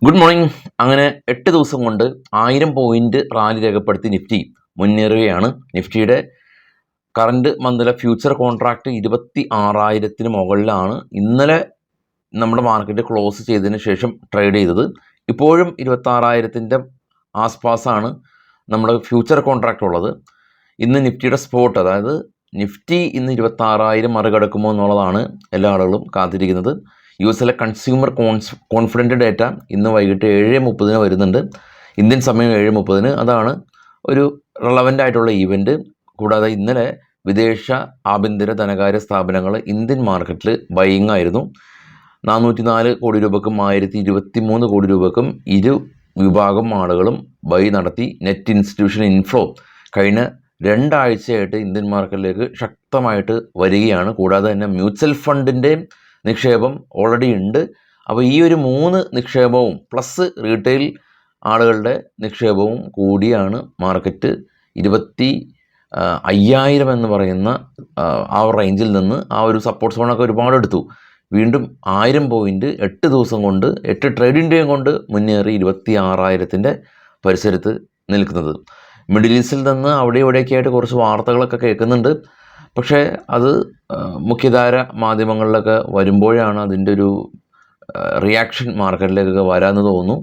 Good morning. അങ്ങനെ 8 ദിവസം കൊണ്ട് 1000 പോയിന്റ് റാലി രേഖപ്പെടുത്തി നിഫ്റ്റി മുന്നേറുകയാണ്. നിഫ്റ്റിയുടെ കറണ്ട് മന്തിലെ ഫ്യൂച്ചർ കോൺട്രാക്റ്റ് 26,000-ന് മുകളിലാണ് ഇന്നലെ നമ്മുടെ മാർക്കറ്റ് ക്ലോസ് ചെയ്തതിന് ശേഷം ട്രേഡ് ചെയ്തത്. ഇപ്പോഴും 26,000-ൻ്റെ ആസ്പാസാണ് നമ്മുടെ ഫ്യൂച്ചർ കോൺട്രാക്റ്റ് ഉള്ളത്. ഇന്ന് നിഫ്റ്റിയുടെ സ്പോട്ട്, അതായത് നിഫ്റ്റി ഇന്ന് 26,000 മറികടക്കുമോ എന്നുള്ളതാണ് എല്ലാ ആളുകളും കാത്തിരിക്കുന്നത്. യു.എസിലെ കൺസ്യൂമർ കോൺഫിഡൻറ്റ് ഡേറ്റ ഇന്ന് വൈകിട്ട് 7:30 വരുന്നുണ്ട്, ഇന്ത്യൻ സമയം 7:30. അതാണ് ഒരു റെലവൻ്റ് ആയിട്ടുള്ള ഈവൻറ്റ്. കൂടാതെ ഇന്നലെ വിദേശ ആഭ്യന്തര ധനകാര്യ സ്ഥാപനങ്ങൾ ഇന്ത്യൻ മാർക്കറ്റിൽ ബൈയിങ് ആയിരുന്നു. 404 കോടി രൂപക്കും 1023 കോടി രൂപക്കും ഇരു വിഭാഗം ആളുകളും ബൈ നടത്തി. നെറ്റ് ഇൻസ്റ്റിറ്റ്യൂഷൻ ഇൻഫ്ലോ കഴിഞ്ഞ 2 ആഴ്ചയായിട്ട് ഇന്ത്യൻ മാർക്കറ്റിലേക്ക് ശക്തമായിട്ട് വരികയാണ്. കൂടാതെ തന്നെ മ്യൂച്വൽ ഫണ്ടിൻ്റെ നിക്ഷേപം ഓൾറെഡി ഉണ്ട്. അപ്പോൾ ഈ ഒരു 3 നിക്ഷേപവും പ്ലസ് റീറ്റെയിൽ ആളുകളുടെ നിക്ഷേപവും കൂടിയാണ് മാർക്കറ്റ് 25,000 എന്ന് പറയുന്ന ആ റേഞ്ചിൽ നിന്ന് ആ ഒരു സപ്പോർട്ട് സോണൊക്കെ ഒരുപാട് എടുത്തു. വീണ്ടും 1000 പോയിൻറ്റ് 8 ദിവസം കൊണ്ട് 8 ട്രേഡിംഗ് ഡേയും കൊണ്ട് മുന്നേറി 26,000-ൻ്റെ പരിസരത്ത് നിൽക്കുന്നത്. മിഡിൽ ഈസ്റ്റിൽ നിന്ന് അവിടെ ഇവിടെയൊക്കെ ആയിട്ട് കുറച്ച് വാർത്തകളൊക്കെ കേൾക്കുന്നുണ്ട്. പക്ഷേ അത് മുഖ്യധാര മാധ്യമങ്ങളിലൊക്കെ വരുമ്പോഴാണ് അതിൻ്റെ ഒരു റിയാക്ഷൻ മാർക്കറ്റിലേക്കൊക്കെ വരാമെന്ന് തോന്നുന്നു.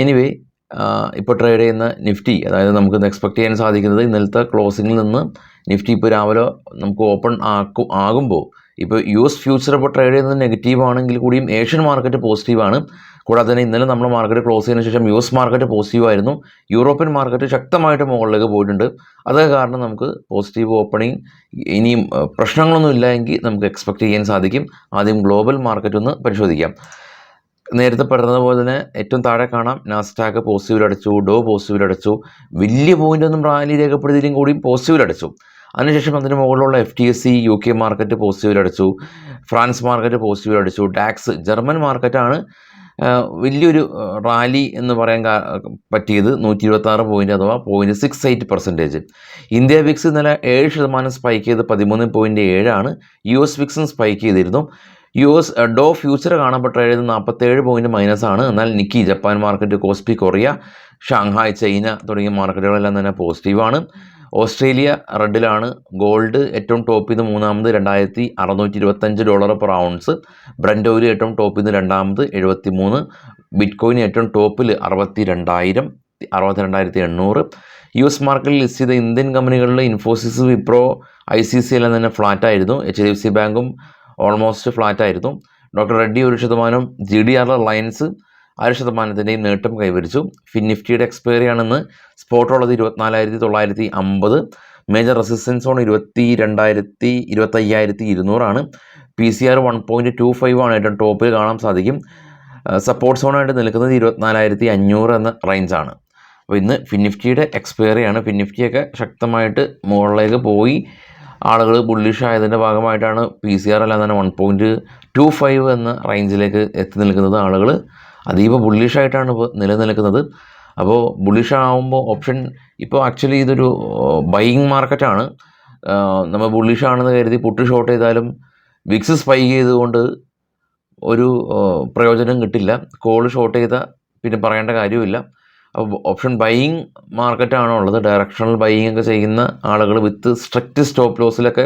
എനിവേ, ഇപ്പോൾ ട്രേഡ് ചെയ്യുന്ന നിഫ്റ്റി, അതായത് നമുക്ക് എക്സ്പെക്റ്റ് ചെയ്യാൻ സാധിക്കുന്നത് ഇന്നലത്തെ ക്ലോസിങ്ങിൽ നിന്ന് നിഫ്റ്റി ഇപ്പോൾ രാവിലെ നമുക്ക് ഓപ്പൺ ആകുമ്പോൾ ഇപ്പോൾ US ഫ്യൂച്ചർ ഇപ്പോൾ ട്രേഡ് ചെയ്യുന്നത് നെഗറ്റീവ് ആണെങ്കിൽ കൂടിയും ഏഷ്യൻ മാർക്കറ്റ് പോസിറ്റീവാണ്. കൂടാതെ തന്നെ ഇന്നലെ നമ്മൾ മാർക്കറ്റ് ക്ലോസ് ചെയ്തതിന് ശേഷം US മാർക്കറ്റ് പോസിറ്റീവായിരുന്നു. യൂറോപ്യൻ മാർക്കറ്റ് ശക്തമായിട്ട് മുകളിലേക്ക് പോയിട്ടുണ്ട്. അത് കാരണം നമുക്ക് പോസിറ്റീവ് ഓപ്പണിംഗ് ഇനിയും പ്രശ്നങ്ങളൊന്നും ഇല്ല എങ്കിൽ നമുക്ക് എക്സ്പെക്റ്റ് ചെയ്യാൻ സാധിക്കും. ആദ്യം ഗ്ലോബൽ മാർക്കറ്റ് ഒന്ന് പരിശോധിക്കാം. നേരത്തെ പറഞ്ഞത് പോലെ തന്നെ ഏറ്റവും താഴെ കാണാം നാസ്ഡാക്ക് പോസിറ്റീവിലടച്ചു, ഡോ പോസിറ്റീവിലടച്ചു. വലിയ പോയിൻ്റൊന്നും റാലി രേഖപ്പെടുത്തിയില്ലെങ്കിൽ കൂടിയും പോസിറ്റീവിലടച്ചു. അതിനുശേഷം അതിന് മുകളിലുള്ള FTSE UK മാർക്കറ്റ് പോസിറ്റീവിലടച്ചു, ഫ്രാൻസ് മാർക്കറ്റ് പോസിറ്റീവിലടച്ചു. ഡാക്സ് ജർമ്മൻ മാർക്കറ്റാണ് വലിയൊരു റാലി എന്ന് പറയാൻ പറ്റിയത്. 126 പോയിൻ്റ് അഥവാ 0.68%. ഇന്ത്യ വിക്സ് ഇന്നലെ 7% സ്പൈക്ക് ചെയ്ത് 13.7 US വിക്സും സ്പൈക്ക് ചെയ്തിരുന്നു. US ഡോ ഫ്യൂച്ചർ കാണപ്പെട്ട 47 പോയിൻറ്റ് മൈനസാണ്. എന്നാൽ Nikkei Japan market, Kospi Korea, Shanghai, China തുടങ്ങിയ മാർക്കറ്റുകളെല്ലാം തന്നെ പോസിറ്റീവാണ്. ഓസ്ട്രേലിയ റെഡിലാണ്. ഗോൾഡ് ഏറ്റവും ടോപ്പ് ചെയ്ത് 3ാമത് $2,625 പെർ ഔൺസ്. ബ്രന്റ് ഓയിൽ ഏറ്റവും ടോപ്പ് ചെയ്ത് 2ാമത് 73. ബിറ്റ്കോയിൻ ഏറ്റവും ടോപ്പിൽ 62,800. US മാർക്കറ്റിൽ ലിസ്റ്റ് ചെയ്ത ഇന്ത്യൻ കമ്പനികളിൽ ഇൻഫോസിസ്, വിപ്രോ, ICC എല്ലാം തന്നെ ഫ്ലാറ്റായിരുന്നു. HDFC ബാങ്കും ഓൾമോസ്റ്റ് ഫ്ലാറ്റായിരുന്നു. ഡോക്ടർ റെഡ്ഡി 1%, GDR റിലയൻസ് 1% നേട്ടം കൈവരിച്ചു. നിഫ്റ്റിയുടെ എക്സ്പയറി ആണെന്ന് സ്പോട്ടുള്ളത് 24,950. മേജർ റെസിസ്റ്റൻസ് സോൺ 25,200 PCR 1.25 ആണ് ഏറ്റവും ടോപ്പിൽ കാണാൻ സാധിക്കും. സപ്പോർട്ട് സോണായിട്ട് നിൽക്കുന്നത് 24,500 എന്ന റേഞ്ചാണ്. അപ്പോൾ ഇന്ന് നിഫ്റ്റിയുടെ എക്സ്പയറി ആണ്. നിഫ്റ്റിയൊക്കെ ശക്തമായിട്ട് മുകളിലേക്ക് പോയി ആളുകൾ ബുള്ളിഷ് ആയതിൻ്റെ ഭാഗമായിട്ടാണ് PCR എല്ലാം തന്നെ 1.25 എന്ന റേഞ്ചിലേക്ക് എത്തി നിൽക്കുന്നത്. ആളുകൾ അതീവ ബുള്ളിഷായിട്ടാണ് ഇപ്പോൾ നിലനിൽക്കുന്നത്. അപ്പോൾ ബുള്ളിഷ് ആകുമ്പോൾ ഓപ്ഷൻ ഇപ്പോൾ ആക്ച്വലി ഇതൊരു ബൈയിങ് മാർക്കറ്റാണ്. നമ്മൾ ബുള്ളിഷ് ആണെന്ന് കരുതി പുട്ട് ഷോർട്ട് ചെയ്താലും വിക്സ് സ്പൈക്ക് ചെയ്തുകൊണ്ട് ഒരു പ്രയോജനം കിട്ടില്ല. കോൾ ഷോർട്ട് ചെയ്താൽ പിന്നെ പറയേണ്ട കാര്യമില്ല. അപ്പോൾ ഓപ്ഷൻ ബൈയിങ് മാർക്കറ്റാണ് ഉള്ളത്. ഡയറക്ഷണൽ ബൈയിങ് ഒക്കെ ചെയ്യുന്ന ആളുകൾ വിത്ത് സ്ട്രിക്റ്റ് സ്റ്റോപ്പ് ലോസിലൊക്കെ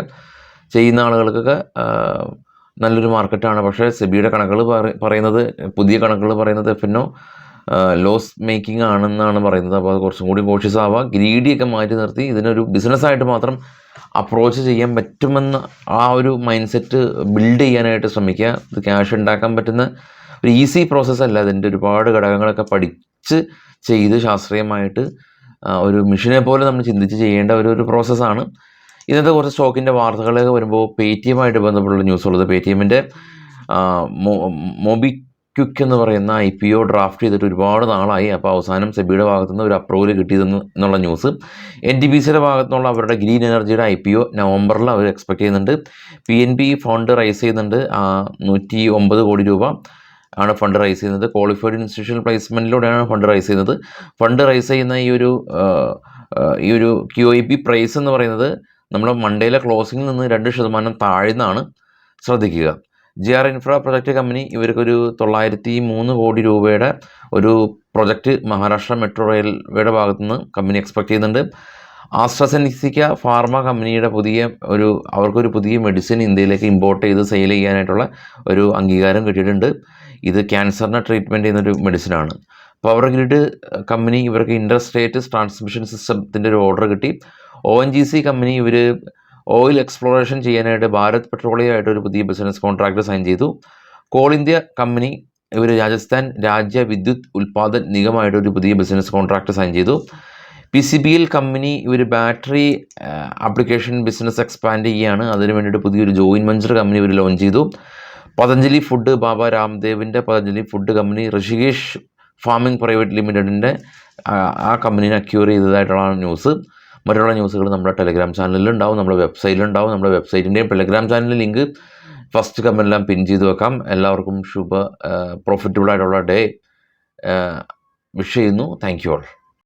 ചെയ്യുന്ന ആളുകൾക്കൊക്കെ നല്ലൊരു മാർക്കറ്റാണ്. പക്ഷേ സെബിയുടെ കണക്കുകൾ പറയുന്നത്, പുതിയ കണക്കുകൾ പറയുന്നത് FNO ലോസ് മേക്കിംഗ് ആണെന്നാണ് പറയുന്നത്. അപ്പോൾ അത് കുറച്ചും കൂടി കോഷ്യസ് ആവുക, ഗ്രീഡിയൊക്കെ മാറ്റി നിർത്തി ഇതിനൊരു ബിസിനസ്സായിട്ട് മാത്രം അപ്രോച്ച് ചെയ്യാൻ പറ്റുമെന്ന ആ ഒരു മൈൻഡ് സെറ്റ് ബിൽഡ് ചെയ്യാനായിട്ട് ശ്രമിക്കുക. ഇത് ക്യാഷ് ഉണ്ടാക്കാൻ പറ്റുന്ന ഒരു ഈസി പ്രോസസ്സല്ല. അതിൻ്റെ ഒരുപാട് ഘടകങ്ങളൊക്കെ പഠിച്ച് ചെയ്ത് ശാസ്ത്രീയമായിട്ട് ഒരു മെഷീനെ പോലെ നമ്മൾ ചിന്തിച്ച് ചെയ്യേണ്ട ഒരു പ്രോസസ്സാണ്. ഇന്നത്തെ കുറച്ച് സ്റ്റോക്കിൻ്റെ വാർത്തകളൊക്കെ വരുമ്പോൾ പേടിഎമ്മായിട്ട് ബന്ധപ്പെട്ടുള്ള ന്യൂസ് ഉള്ളത്. പേടിഎമ്മിൻ്റെ മൊബിക്വിക്ക് എന്ന് പറയുന്ന IPO ഡ്രാഫ്റ്റ് ചെയ്തിട്ട് ഒരുപാട് നാളായി. അപ്പോൾ അവസാനം സെബിയുടെ ഭാഗത്തുനിന്ന് ഒരു അപ്രൂവൽ കിട്ടിയതെന്നുള്ള ന്യൂസ്. NTPCയുടെ ഭാഗത്തുനിന്നുള്ള അവരുടെ ഗ്രീൻ എനർജിയുടെ IPO നവംബറിൽ അവർ എക്സ്പെക്ട് ചെയ്യുന്നുണ്ട്. PNB ഫണ്ട് റൈസ് ചെയ്യുന്നുണ്ട്. 109 കോടി രൂപ ആണ് ഫണ്ട് റൈസ് ചെയ്യുന്നത്. ക്വാളിഫൈഡ് ഇൻസ്റ്റിറ്റ്യൂഷണൽ പ്ലേസ്മെൻറ്റിലൂടെയാണ് ഫണ്ട് റൈസ് ചെയ്യുന്നത്. ഫണ്ട് റൈസ് ചെയ്യുന്ന ഈ ഒരു QIP പ്രൈസ് എന്ന് പറയുന്നത് നമ്മൾ മൺഡേയിലെ ക്ലോസിങ്ങിൽ നിന്ന് 2% താഴ്ന്നാണ്. ശ്രദ്ധിക്കുക. GR ഇൻഫ്ര പ്രൊജക്റ്റ് കമ്പനി ഇവർക്കൊരു 903 കോടി രൂപയുടെ ഒരു പ്രൊജക്റ്റ് മഹാരാഷ്ട്ര മെട്രോ റെയിൽവേയുടെ ഭാഗത്തുനിന്ന് കമ്പനി എക്സ്പെക്ട് ചെയ്യുന്നുണ്ട്. ആസ്ട്രസെനിക്ക ഫാർമ കമ്പനിയുടെ അവർക്കൊരു പുതിയ മെഡിസിൻ ഇന്ത്യയിലേക്ക് ഇമ്പോർട്ട് ചെയ്ത് സെയിൽ ചെയ്യാനായിട്ടുള്ള ഒരു അംഗീകാരം കിട്ടിയിട്ടുണ്ട്. ഇത് ക്യാൻസറിനെ ട്രീറ്റ്മെൻറ്റ് ചെയ്യുന്നൊരു മെഡിസിനാണ്. പവർ ഗ്രിഡ് കമ്പനി ഇവർക്ക് ഇൻ്റർ സ്റ്റേറ്റ് ട്രാൻസ്മിഷൻ സിസ്റ്റത്തിൻ്റെ ഒരു ഓർഡർ കിട്ടി. ONGC കമ്പനി ഇവർ ഓയിൽ എക്സ്പ്ലോറേഷൻ ചെയ്യാനായിട്ട് ഭാരത് പെട്രോളിയമായിട്ട് ഒരു പുതിയ ബിസിനസ് കോൺട്രാക്ട് സൈൻ ചെയ്തു. കോൾ ഇന്ത്യ കമ്പനി ഇവർ രാജസ്ഥാൻ രാജ്യ വിദ്യുത് ഉൽപാദൻ നിഗമായിട്ട് ഒരു പുതിയ ബിസിനസ് കോൺട്രാക്ട് സൈൻ ചെയ്തു. PCBL കമ്പനി ഇവർ ബാറ്ററി ആപ്ലിക്കേഷൻ ബിസിനസ് എക്സ്പാൻഡ് ചെയ്യുകയാണ്. അതിന് വേണ്ടിയിട്ട് പുതിയൊരു ജോയിൻറ്റ് വെഞ്ചർ കമ്പനി ഇവർ ലോഞ്ച് ചെയ്തു. പതഞ്ജലി ഫുഡ്, ബാബ രാംദേവിൻ്റെ Patanjali food company Rishikesh farming private ലിമിറ്റഡിൻ്റെ ആ കമ്പനീനെ അക്യൂർ ചെയ്തതായിട്ടുള്ള ന്യൂസ്. മറ്റുള്ള ന്യൂസുകൾ നമ്മുടെ ടെലഗ്രാം ചാനലിലുണ്ടാവും, നമ്മുടെ വെബ്സൈറ്റിലുണ്ടാവും. നമ്മുടെ വെബ്സൈറ്റിൻ്റെയും ടെലഗ്രാം ചാനലിൻ്റെ ലിങ്ക് ഫസ്റ്റ് കമൻറ്റെല്ലാം പിൻ ചെയ്ത് വെക്കാം. എല്ലാവർക്കും പ്രോഫിറ്റബിൾ ആയിട്ടുള്ള ഡേ വിഷ് ചെയ്യുന്നു. Thank you all.